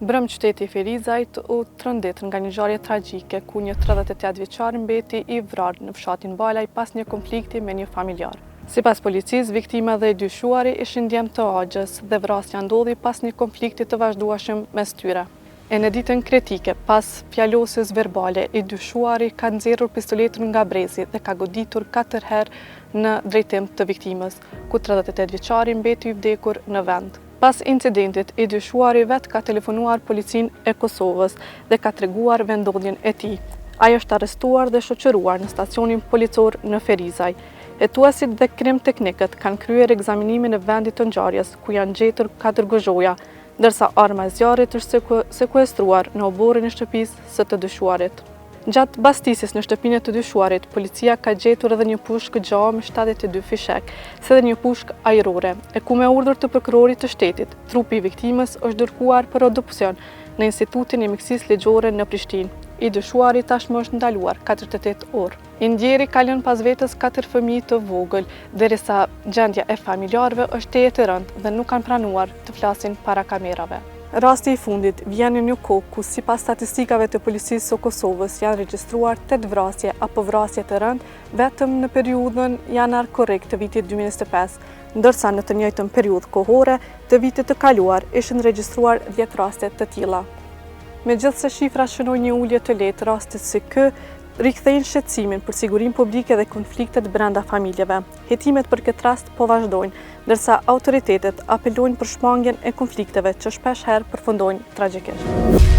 Brëm qyteti i Ferizajt u trëndit nga një ngjarje tragjike ku një 38 vjeçar mbeti i vrarë në fshatin Balaj pas një konflikti me një familjar. Sipas policisë, viktima dhe i dyshuari ishin djemë të Agjës dhe vrasja ndodhi pas një konflikti të vazhdueshëm mes tyre. E në ditën kritike, pas fjalosjes verbale, i dyshuari ka nxjerrur pistoletin nga brezi dhe ka goditur 4 herë në drejtim të viktimës, ku 38 vjeçari mbeti i vdekur në vend. Pas incidentit, i dyshuari vet ka telefonuar policinë e Kosovës dhe ka treguar vendodhjen e tij. Ai është arrestuar dhe shoqëruar në stacionin policor në Ferizaj. Hetuesit dhe krim teknikët kanë kryer ekzaminimin e vendit të ngjarjes, ku janë gjetur 4 gozhoja, ndërsa arma e zjarrit është sekuestruar në oborrin e shtëpisë së të dyshuarit. Gjatë bastisjes në shtëpinë e të dyshuarit, policia ka gjetur edhe një pushkë gjamë me 72 fishek, si dhe një pushkë ajrore, e ku me urdhër të prokurorit të shtetit, trupi i viktimës është dërguar për adopcion në Institutin e Mjekësisë Ligjore në Prishtinë. I dyshuari tashmë është ndaluar 48 orë. I ndjeri ka lënë pas vetës 4 fëmijë të vogël, derisa gjendja e familjarëve është e rëndë dhe nuk kanë pranuar të flasin para kamerave. Rasti i fundit vjen në një kohë ku sipas statistikave të policisë së Kosovës janë regjistruar 8 vrasje apo vrasje të rëndë vetëm në periudhën janar-korrik të vitit 2025, ndërsa në të njëjtën periudhë kohore të vitit të kaluar ishin regjistruar 10 raste të tilla. Megjithse shifrat shënojnë një ulje të lehtë, rastet si ky rikthejnë shqetësimin për sigurinë publike dhe konfliktet brenda familjeve. Hetimet për këtë rast po vazhdojnë, ndërsa autoritetet apelojnë për shmangjen e konflikteve që shpesh herë përfundojnë tragjikisht.